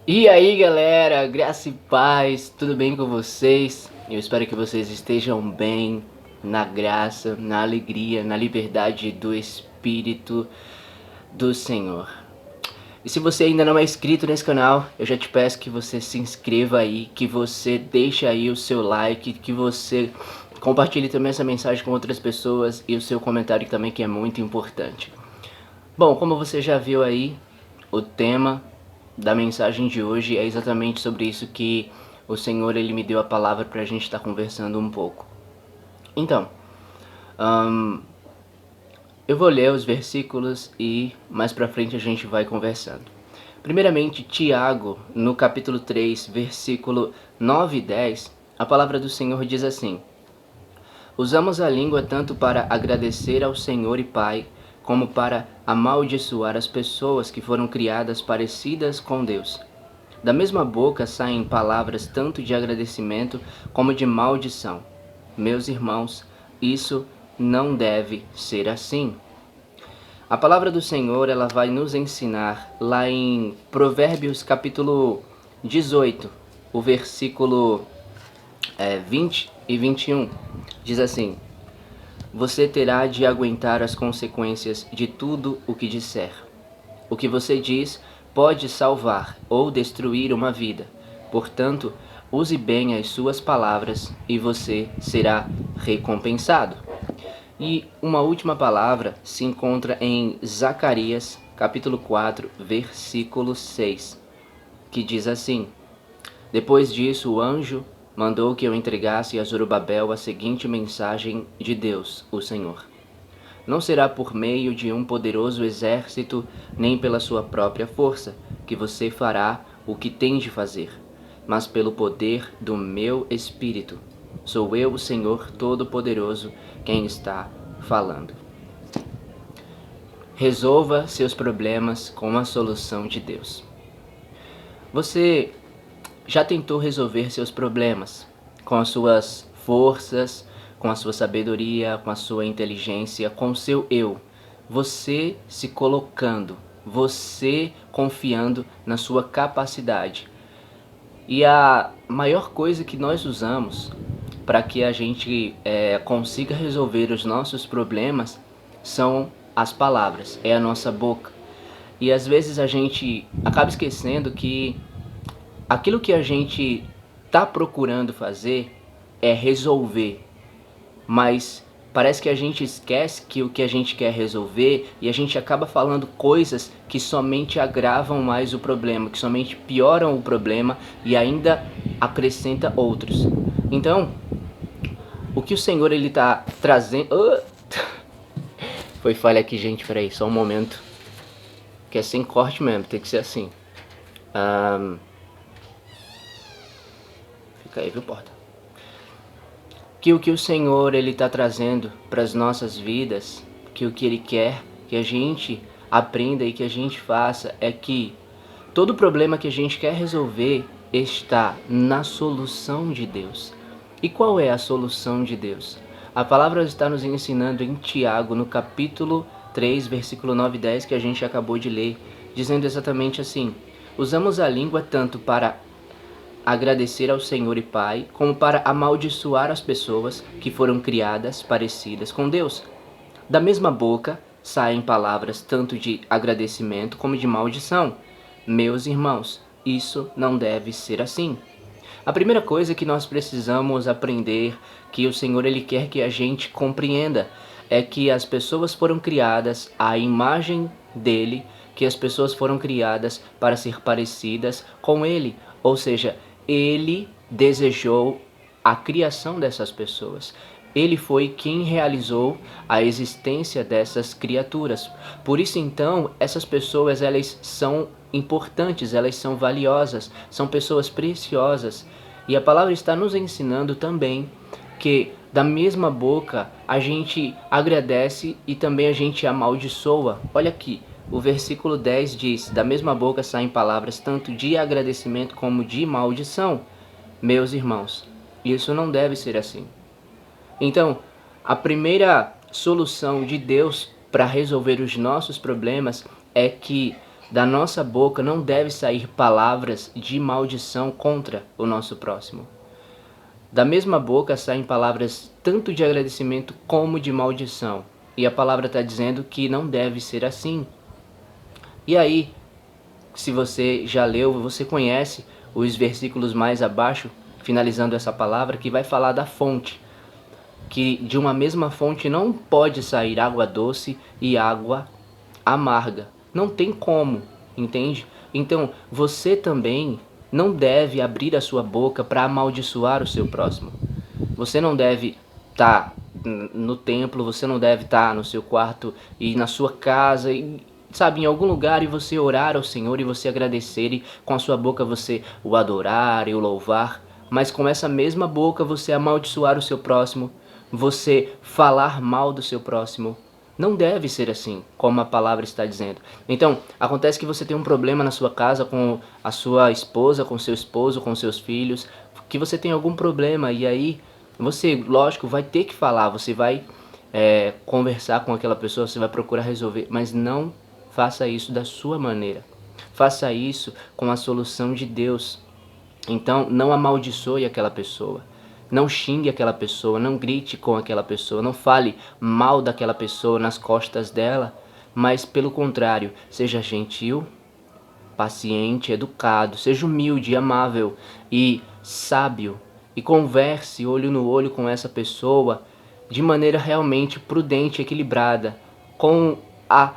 E aí galera, graça e paz, tudo bem com vocês? Eu espero que vocês estejam bem, na graça, na alegria, na liberdade do Espírito do Senhor. E se você ainda não é inscrito nesse canal, eu já te peço que você se inscreva aí, que você deixe aí o seu like, que você compartilhe também essa mensagem com outras pessoas e o seu comentário também, que é muito importante. Bom, como você já viu aí, o tema da mensagem de hoje é exatamente sobre isso que o Senhor ele me deu a palavra para a gente estar conversando um pouco. Então, eu vou ler os versículos e mais pra frente a gente vai conversando. Primeiramente, Tiago, no capítulo 3, versículo 9 e 10, a palavra do Senhor diz assim: Usamos a língua tanto para agradecer ao Senhor e Pai, como para amaldiçoar as pessoas que foram criadas parecidas com Deus. Da mesma boca saem palavras tanto de agradecimento como de maldição. Meus irmãos, isso não deve ser assim. A palavra do Senhor, ela vai nos ensinar lá em Provérbios capítulo 18, o versículo 20 e 21. Diz assim: Você terá de aguentar as consequências de tudo o que disser. O que você diz pode salvar ou destruir uma vida. Portanto, use bem as suas palavras e você será recompensado. E uma última palavra se encontra em Zacarias, capítulo 4, versículo 6, que diz assim: Depois disso, o anjo mandou que eu entregasse a Zorobabel a seguinte mensagem de Deus, o Senhor. Não será por meio de um poderoso exército, nem pela sua própria força, que você fará o que tem de fazer, mas pelo poder do meu Espírito. Sou eu, o Senhor Todo-Poderoso, quem está falando. Resolva seus problemas com a solução de Deus. Você já tentou resolver seus problemas com as suas forças, com a sua sabedoria, com a sua inteligência, com o seu eu? Você se colocando, você confiando na sua capacidade. E a maior coisa que nós usamos para que a gente consiga resolver os nossos problemas são as palavras, é a nossa boca. E às vezes a gente acaba esquecendo que aquilo que a gente está procurando fazer é resolver, mas parece que a gente esquece que o que a gente quer resolver e a gente acaba falando coisas que somente agravam mais o problema, que somente pioram o problema e ainda acrescenta outros. Então, o que o Senhor ele tá trazendo... Foi falha aqui, gente, peraí, só um momento. Que é sem corte mesmo, tem que ser assim. Fica aí, viu, porta? Que o que o Senhor ele está trazendo para as nossas vidas, que o que Ele quer que a gente aprenda e que a gente faça é que todo problema que a gente quer resolver está na solução de Deus. E qual é a solução de Deus? A palavra está nos ensinando em Tiago, no capítulo 3, versículo 9 e 10, que a gente acabou de ler, dizendo exatamente assim: Usamos a língua tanto para agradecer ao Senhor e Pai, como para amaldiçoar as pessoas que foram criadas parecidas com Deus. Da mesma boca saem palavras tanto de agradecimento como de maldição. Meus irmãos, isso não deve ser assim. A primeira coisa que nós precisamos aprender, que o Senhor ele quer que a gente compreenda, é que as pessoas foram criadas à imagem dele, que as pessoas foram criadas para ser parecidas com ele, ou seja, ele desejou a criação dessas pessoas. Ele foi quem realizou a existência dessas criaturas. Por isso então, essas pessoas elas são importantes, elas são valiosas, são pessoas preciosas. E a palavra está nos ensinando também que da mesma boca a gente agradece e também a gente amaldiçoa. Olha aqui, o versículo 10 diz: Da mesma boca saem palavras tanto de agradecimento como de maldição. Meus irmãos, isso não deve ser assim. Então, a primeira solução de Deus para resolver os nossos problemas é que Da nossa boca não deve sair palavras de maldição contra o nosso próximo. Da mesma boca saem palavras tanto de agradecimento como de maldição. E a palavra está dizendo que não deve ser assim. E aí, se você já leu, você conhece os versículos mais abaixo, finalizando essa palavra, que vai falar da fonte. Que de uma mesma fonte não pode sair água doce e água amarga. Não tem como, entende? Então, você também não deve abrir a sua boca para amaldiçoar o seu próximo. Você não deve estar no templo, você não deve estar no seu quarto e na sua casa, e, sabe, em algum lugar, e você orar ao Senhor e você agradecer e com a sua boca você o adorar e o louvar, mas com essa mesma boca você amaldiçoar o seu próximo, você falar mal do seu próximo. Não deve ser assim, como a palavra está dizendo. Então, acontece que você tem um problema na sua casa com a sua esposa, com seu esposo, com seus filhos, que você tem algum problema e aí você, lógico, vai ter que falar, você vai conversar com aquela pessoa, você vai procurar resolver, mas não faça isso da sua maneira. Faça isso com a solução de Deus. Então, não amaldiçoe aquela pessoa. Não xingue aquela pessoa, não grite com aquela pessoa, não fale mal daquela pessoa nas costas dela, mas pelo contrário, seja gentil, paciente, educado, seja humilde, amável e sábio e converse olho no olho com essa pessoa de maneira realmente prudente, equilibrada, com a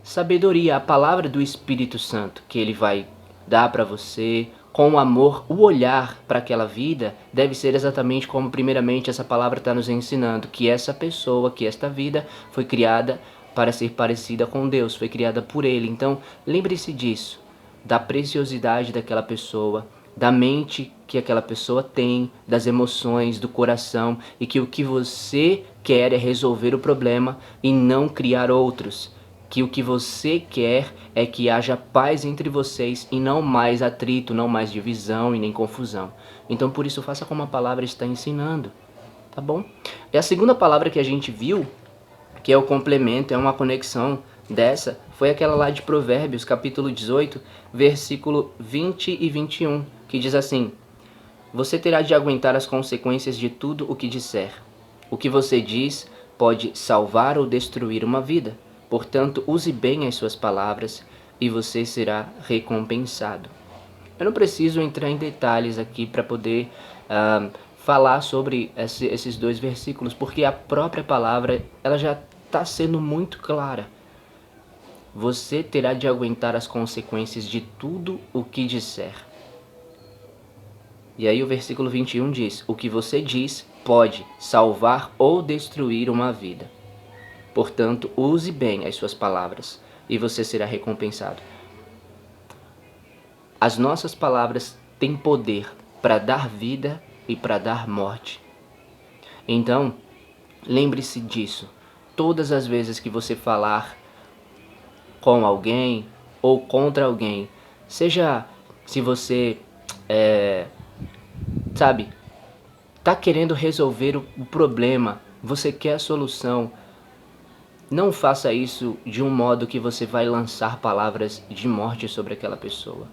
sabedoria, a palavra do Espírito Santo que ele vai dar para você, com o amor, o olhar para aquela vida deve ser exatamente como primeiramente essa palavra está nos ensinando, que essa pessoa, que esta vida foi criada para ser parecida com Deus, foi criada por Ele. Então, lembre-se disso, da preciosidade daquela pessoa, da mente que aquela pessoa tem, das emoções, do coração, e que o que você quer é resolver o problema e não criar outros. Que o que você quer é que haja paz entre vocês e não mais atrito, não mais divisão e nem confusão. Então por isso faça como a palavra está ensinando, tá bom? E a segunda palavra que a gente viu, que é o complemento, é uma conexão dessa, foi aquela lá de Provérbios, capítulo 18, versículo 20 e 21, que diz assim: Você terá de aguentar as consequências de tudo o que disser. O que você diz pode salvar ou destruir uma vida. Portanto, use bem as suas palavras e você será recompensado. Eu não preciso entrar em detalhes aqui para poder falar sobre esses dois versículos, porque a própria palavra ela já está sendo muito clara. Você terá de aguentar as consequências de tudo o que disser. E aí o versículo 21 diz: O que você diz pode salvar ou destruir uma vida. Portanto, use bem as suas palavras e você será recompensado. As nossas palavras têm poder para dar vida e para dar morte. Então, lembre-se disso. Todas as vezes que você falar com alguém ou contra alguém, seja se você, tá querendo resolver o problema, você quer a solução, não faça isso de um modo que você vai lançar palavras de morte sobre aquela pessoa.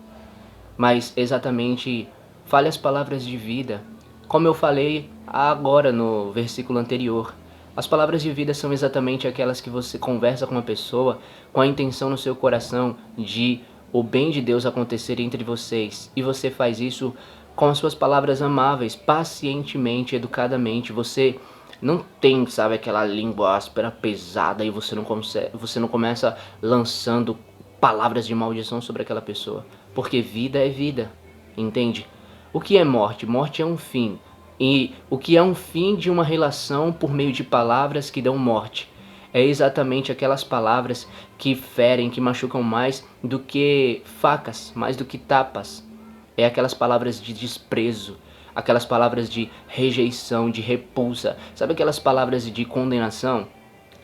Mas exatamente fale as palavras de vida. Como eu falei agora no versículo anterior, as palavras de vida são exatamente aquelas que você conversa com uma pessoa com a intenção no seu coração de o bem de Deus acontecer entre vocês. E você faz isso com as suas palavras amáveis, pacientemente, educadamente. Você não tem, sabe, aquela língua áspera, pesada e você não começa lançando palavras de maldição sobre aquela pessoa. Porque vida é vida, entende? O que é morte? Morte é um fim. E o que é um fim de uma relação por meio de palavras que dão morte? É exatamente aquelas palavras que ferem, que machucam mais do que facas, mais do que tapas. É aquelas palavras de desprezo, aquelas palavras de rejeição, de repulsa. Sabe aquelas palavras de condenação,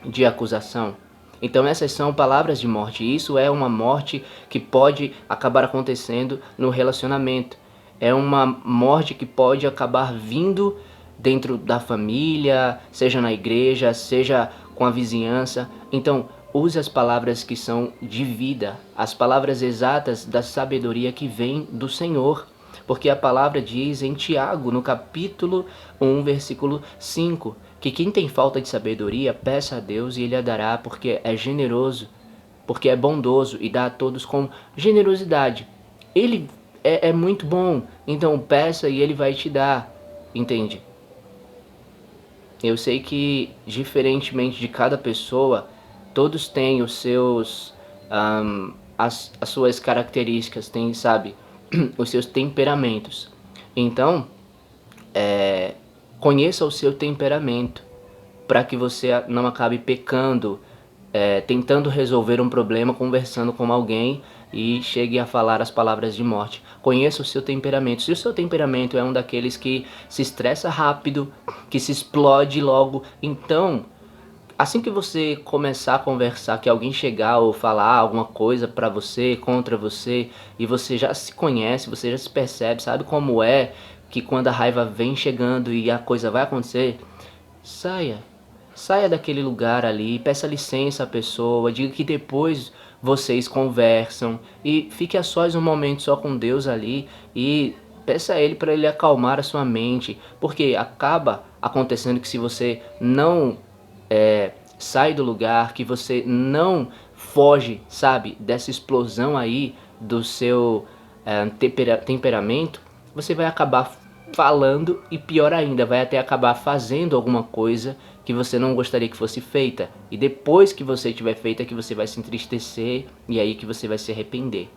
de acusação? Então essas são palavras de morte. E isso é uma morte que pode acabar acontecendo no relacionamento. É uma morte que pode acabar vindo dentro da família, seja na igreja, seja com a vizinhança. Então, use as palavras que são de vida, as palavras exatas da sabedoria que vem do Senhor. Porque a palavra diz em Tiago, no capítulo 1, versículo 5, que quem tem falta de sabedoria, peça a Deus e Ele a dará, porque é generoso, porque é bondoso e dá a todos com generosidade. Ele é muito bom, então peça e Ele vai te dar, entende? Eu sei que, diferentemente de cada pessoa, todos têm os seus, as suas características, têm, sabe, os seus temperamentos. Então, conheça o seu temperamento, para que você não acabe pecando, tentando resolver um problema, conversando com alguém e chegue a falar as palavras de morte. Conheça o seu temperamento. Se o seu temperamento é um daqueles que se estressa rápido, que se explode logo, então, assim que você começar a conversar, que alguém chegar ou falar alguma coisa pra você, contra você, e você já se conhece, você já se percebe, sabe como é que quando a raiva vem chegando e a coisa vai acontecer, saia. Saia daquele lugar ali, peça licença à pessoa, diga que depois vocês conversam e fique a sós um momento só com Deus ali e peça a Ele para Ele acalmar a sua mente, porque acaba acontecendo que se você não sai do lugar, que você não foge, sabe, dessa explosão aí do seu temperamento, você vai acabar falando e pior ainda, vai até acabar fazendo alguma coisa que você não gostaria que fosse feita. E depois que você tiver feita é que você vai se entristecer e aí que você vai se arrepender.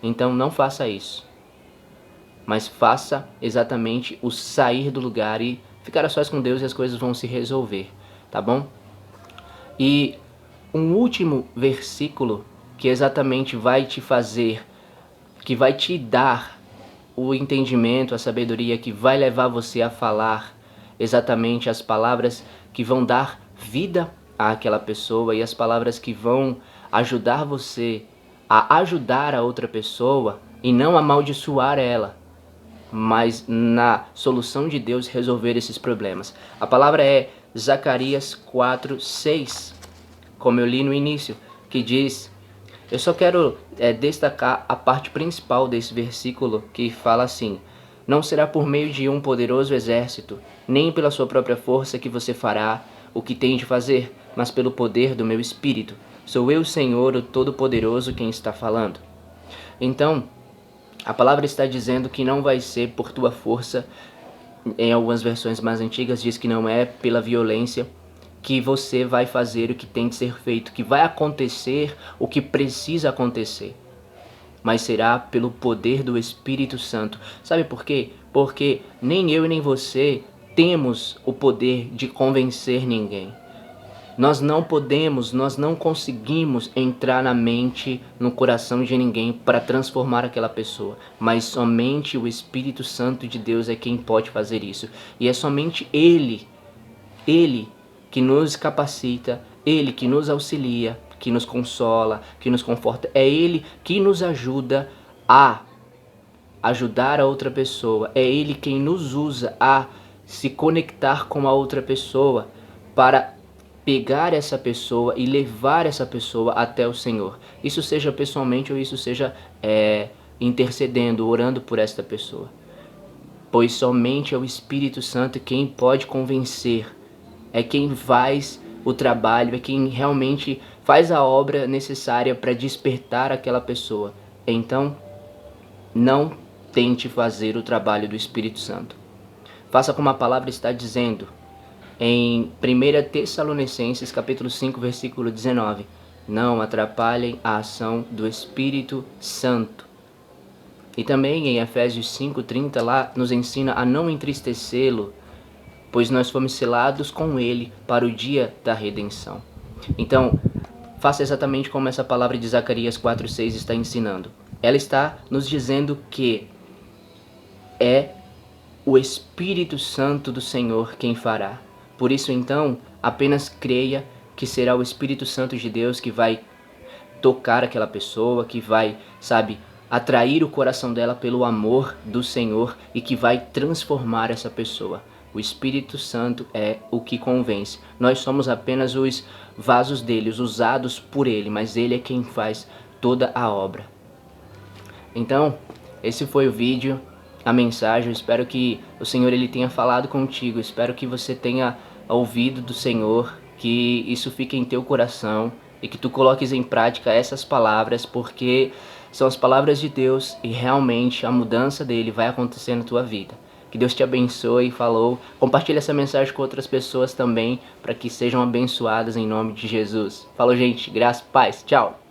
Então não faça isso. Mas faça exatamente o sair do lugar e ficar a sós com Deus e as coisas vão se resolver, tá bom? E um último versículo que exatamente vai te fazer, que vai te dar o entendimento, a sabedoria que vai levar você a falar exatamente as palavras que vão dar vida àquela pessoa e as palavras que vão ajudar você a ajudar a outra pessoa e não amaldiçoar ela, mas na solução de Deus resolver esses problemas. A palavra é Zacarias 4:6, como eu li no início, que diz... Eu só quero destacar a parte principal desse versículo que fala assim: não será por meio de um poderoso exército, nem pela sua própria força que você fará o que tem de fazer, mas pelo poder do meu Espírito. Sou eu, Senhor, o Todo-Poderoso, quem está falando. Então, a palavra está dizendo que não vai ser por tua força. Em algumas versões mais antigas diz que não é pela violência que você vai fazer o que tem de ser feito, que vai acontecer o que precisa acontecer, mas será pelo poder do Espírito Santo. Sabe por quê? Porque nem eu e nem você temos o poder de convencer ninguém. Nós não podemos, nós não conseguimos entrar na mente, no coração de ninguém para transformar aquela pessoa. Mas somente o Espírito Santo de Deus é quem pode fazer isso. E é somente Ele que nos capacita, Ele que nos auxilia, que nos consola, que nos conforta. É Ele que nos ajuda a ajudar a outra pessoa. É Ele quem nos usa a se conectar com a outra pessoa para pegar essa pessoa e levar essa pessoa até o Senhor. Isso seja pessoalmente ou isso seja intercedendo, orando por esta pessoa. Pois somente é o Espírito Santo quem pode convencer, é quem faz o trabalho, é quem realmente faz a obra necessária para despertar aquela pessoa. Então, não tente fazer o trabalho do Espírito Santo. Faça como a palavra está dizendo em 1 Tessalonicenses capítulo 5, versículo 19. Não atrapalhem a ação do Espírito Santo. E também em Efésios 5:30 lá nos ensina a não entristecê-lo, pois nós fomos selados com Ele para o dia da redenção. Então, faça exatamente como essa palavra de Zacarias 4:6 está ensinando. Ela está nos dizendo que é o Espírito Santo do Senhor quem fará. Por isso, então, apenas creia que será o Espírito Santo de Deus que vai tocar aquela pessoa, que vai, sabe, atrair o coração dela pelo amor do Senhor e que vai transformar essa pessoa. O Espírito Santo é o que convence. Nós somos apenas os vasos dele, os usados por ele, mas ele é quem faz toda a obra. Então, esse foi o vídeo, a mensagem. Eu espero que o Senhor ele tenha falado contigo. Eu espero que você tenha ouvido do Senhor, que isso fique em teu coração e que tu coloques em prática essas palavras, porque são as palavras de Deus e realmente a mudança dele vai acontecer na tua vida. Que Deus te abençoe. Falou. Compartilha essa mensagem com outras pessoas também, para que sejam abençoadas em nome de Jesus. Falou, gente. Graça, paz. Tchau.